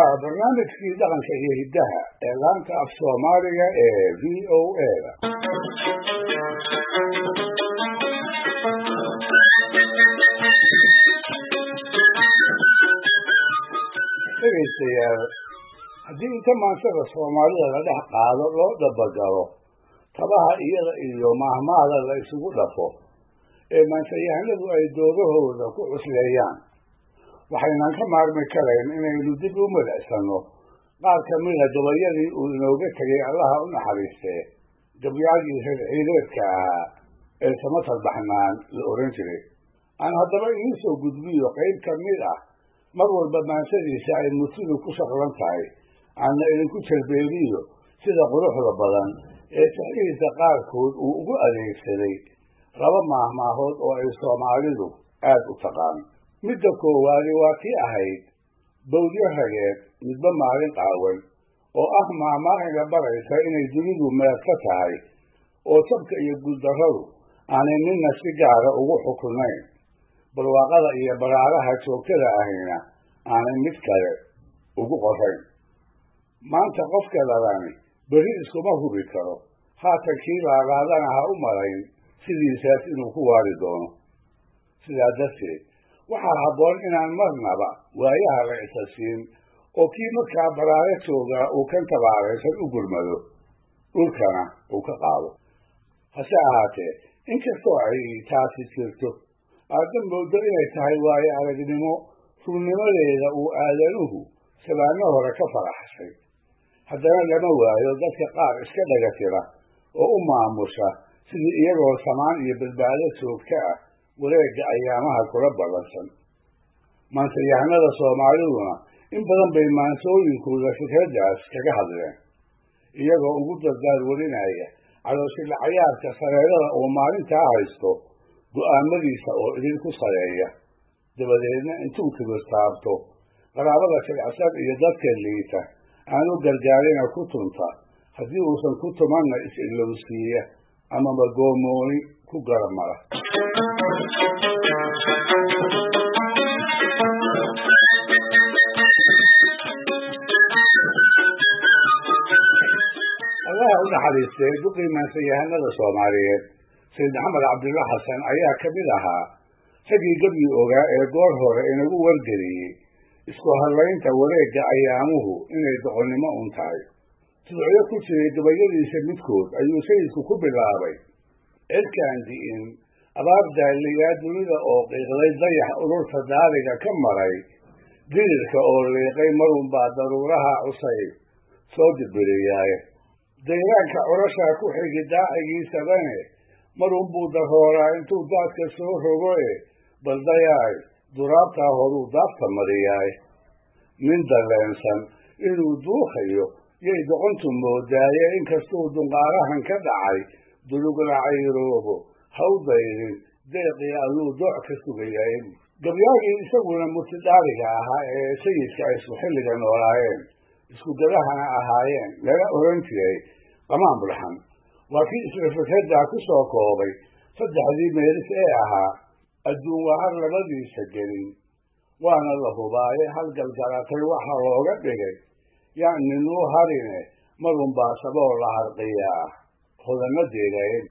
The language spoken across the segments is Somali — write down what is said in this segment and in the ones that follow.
وبرنامجكii dhaqanka iyo hiddaha ee laanta af Soomaaliga ee VOA-da. Dhegaystayaal, haddii inta maansada Soomaalida la dhex qaado loo dabagalo tabaha iyada iyo mahmaahda la isugu dhafo ee maansayahanadu ay doodahooda ku cusleeyaan, waxaynan ka maarmi karayn inaynu dib u milicsano qaar ka mida gabayadii uu inooga tegay allaha u naxariistee gabyagii reer ciideedka ahaa ee samatal baxnaan la oran jiray. aan haddaba idiin soo gudbiyo qayb ka mid ah, mar walba maansadiisa ay murtidu ku shaqlan tahay, aanna idinku jarbeeliyo sida quruxda badan ee saxihiisa qaarkood uu ugu adeegsaday laba maahmaahood oo ay Soomaalidu aad u taqaan. midda koowaadi waa tii ahayd bawdyo rageed midba maalin qaawan, oo ah maahmaahiga baraysa inay dunidu meerka tahay oo sabka iyo guuldarradu aanay ninna si gaara ugu xukunayn, barwaaqada iyo baraaraha joogtada ahayna aanay mid kale ugu qorayn. maanta qofka ladani berri iskuma hubi karo, haatan kii laalaadana ha u malayn sidiisaas inuu ku waari doono. sidaa darteed waxaa habboon inaan marnaba waayaha la isasiin oo kii markaa baraare joogaa uu kan tabaaraysan u gurmado, dhulkana uu ka qaado. hase ahaatee, inkastoo ay taasi jirto, aadan moodo inay tahay waayo aragnimo runnimadeeda uu aadanuhu sabaanno hore ka faraxsay, haddana lama waayo dadka qaar iska dhaga tira oo u maamusha sidii iyagoo samaan iyo badbaado joogta ah wareegga ayaamaha kula ballansan. maansayahanada Soomaaliduna in badan bay maansooyinkooda fikraddaas kaga hadleen, iyagoo ugu dardaar warinaya calooshila cayaarka sareerada oo maalintaa haysto go'aamadiisa oo idinku sareeya, dabadeedna intuu kibirtaabto qaraabada jilicsan iyo dadka liita aanu gargaarina ku tunta, haddii uusan ku tumanna is-ilowsiiya amaba goomooni ku garamara. allaha u naxariistee duqii maansayahanada Soomaaliyeed Sayid Maxamed Cabdulla Xasan ayaa ka mid ahaa ragii gabyi ogaa ee goor hore inagu wargeliyey isku hadlaynta wareegga ayaamuhu inay doqonnimo un tahay. tudocyo ku jiray gabayadiisa midkood ayuu sayidku ku bilaabay: cirkaan di'in abaar daaliyaa dunida oo qiiqday dayax ururta daaliga ka maray, dirirka oo liiqay marunbaa daruuraha cusay soo dirbiriyaaye, dayraanka curashaa ku xigi daacigiisabane marunbuu darooraa intuu daadka soo rogoe, baldayaay duraabtaa horuu daabta mariyaay. nin dalleensan inuu duukayo yay doqontu moodaaye, inkastuu dunqaarahan ka dhacay dulugna cayroobo hawdayrin deeqii alluu dooc ka sugayay. gabyaagii isaguna murtidhaariga ahaa ee sayidka ay isku xilliga noolaayeen, isku gadahana ahaayeen, lana oran jiray qamaan bulxan, waa kii isla fikraddaa ku soo koobay saddexdii meelis ee ahaa: adduun waa har labadiisa gelin, waana la hubaaye halgalgalatay waxa looga dhigay, yacni nuu harine marunbaa saboo la harqiyaa hodana deegayn.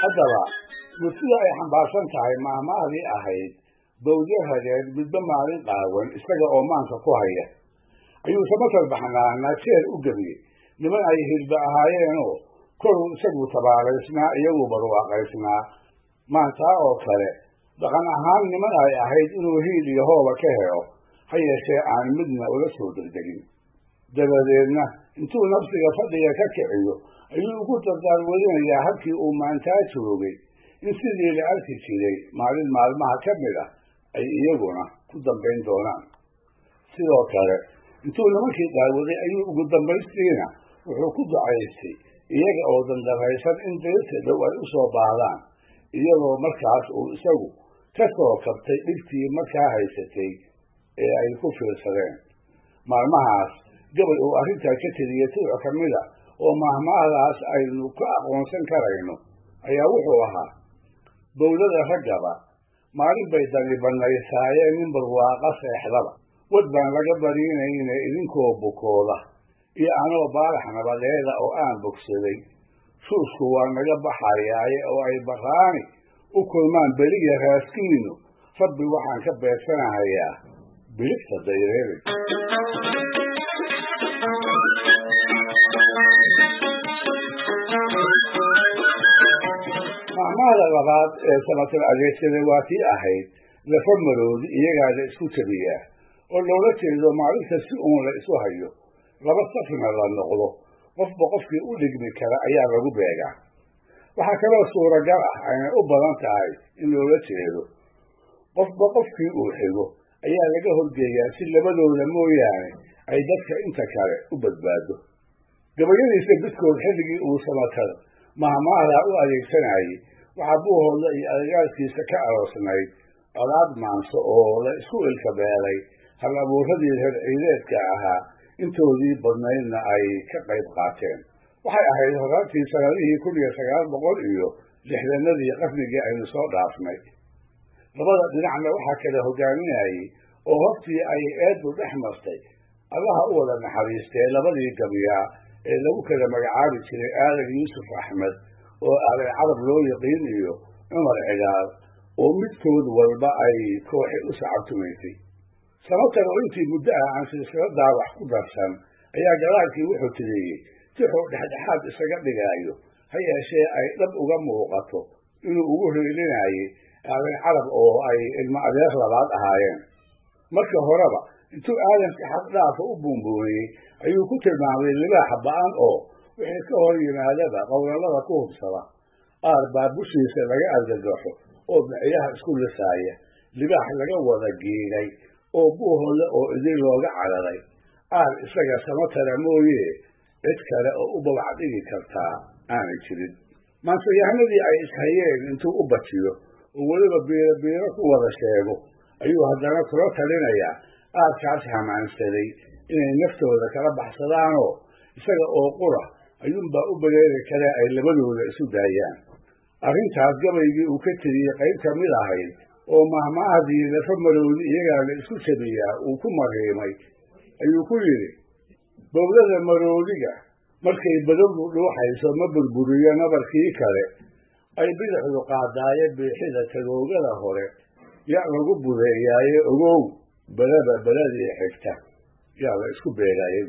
haddaba murtida ay xambaarsan tahay maahmaahdii ahayd bawdyo rageed midba maalin qaawan isaga oo maanka ku haya, ayuu samatal baxnaana jeer u gebiyey niman ay hilba ahaayeenoo koruu isagu tabaaraysnaa iyagu barwaaqaysnaa. maantaa oo kale dhaqan ahaan niman ay ahayd inuu hiil iyo hooba ka helo, ha yeeshee aan midna ula soo degdegin. dabadeedna intuu nafsiga fadhiga ka kiciyo ayuu ugu dardaar wadinayaa halkii uu maantaa joogay in sidii la arki jiray maalin maalmaha ka mid ah ay iyaguna ku dambayn doonaan. sidoo kale intuu nimankii daawaday ayuu ugu dambaystiina wuxuu ku ducaystay iyaga oo dandaraysan in dayrta dhow ay u soo baahdaan, iyagoo markaas uu isagu ka soo kabtay dhibtii markaa haysatay ee ay ku fiirsadeen. maalmahaas gabay uu arrintaa ka teliya tuuc ka mida oo mahmaahdaas aynu ka aqoonsan karayno ayaa wuxuu ahaa dowladda raggaba maalin bay dani banaysaayeen nin barwaaqa seexdaba wad baan laga bariinayne idinkoo bukooda iyo anoo baalax nabadeeda oo aan bogsaday suusku waa naga baxayaaye oo ay baraani u kulmaan beliya raaskiinu rabbi waxaan ka beegsanahayaa biligta dayreeray mahmaahda labaad ee samatar adeegsaday waa tii ahayd lafa maroodi iyagaa la isku jabiyaa oo loola jeedo maalinta si uun la isu hayo laba safna la noqdo qofba qofkii u dhigmi kara ayaa lagu beegaa waxaa kaloo suuragal ah aynay u badan tahay in loola jeedo qofba qofkii uu xigo ayaa laga horgeeyaa si labadooda mooyaane ay dadka inta kale u badbaado gabayadiisa bidkood xilligii uu samatar mahmaahdaa u adeegsanayay waxaa buuhooda iyo adagaalkiisa ka aroosnayd colaad maanso oo la isku ilkabeelay hal abuuradii reer ciideedka ahaa intoodii badnaydna ay ka qayb qaateen waxay ahayd horaantii sanadihii 1900 iyo 60-nadii qarnigii aynu soo dhaafnay labada dhinacna waxaa kala hogaaminayay oo hortii ay eedu dhex martay allaha u wada naxariistee labadii gabiyaa ee lagu kala magacaabi jiray aadan yuusuf axmed oo aadan carab loo yaqiin iyo cumar cigaal oo midkood walba ay kooxi u sacabtumaysay samatar oo intii muddo ah aan silsiladaa wax ku darsan ayaa gadaalkii wuxuu tiriyey tixuu dhexdhexaad isaga dhigaayo ha yeeshee ay dhab uga muuqato inuu ugu reelinayay aadan carab oo ay ilmo adeer labaad ahaayeen marka horeba intuu aadanka xaq dhaafa u buunbuuniyey ayuu ku tilmaamay libaaxa ba'an oo wixii ka hor yimaadaba qowlalada ku hubsada aar baa bushiisa laga argagaxo oo miciyaha isku lisaaya libaax laga wada giigay oo buuhooda oo idin looga cararay aar isaga samatara mooye cid kale oo u babac dhigi kartaa aanay jirin maansayahanadii ay ishayeen intuu u bajiyo oo weliba biiro ku wada sheego ayuu haddana kula talinayaa aarkaas hamaansaday inay naftooda kala baxsadaanoo isaga oo qura ayuunbaa u baleeri kale ay labadooda isu daayaan arrintaas gabaygii uu ka tiriyey qayb ka mid ahayd oo mahmaahdii lafa maroodi iyagaa la isku jabiyaa uu ku mariimay ayuu ku yidhi dowlada maroodiga markay badowdu dhuuxayso ma burburiyo nabarkii kale ay bidixdu qaadaaye biixida tagoogada hore yaa lagu budeeyaaye ogow belaba beladii xigta yaa la isku beegayay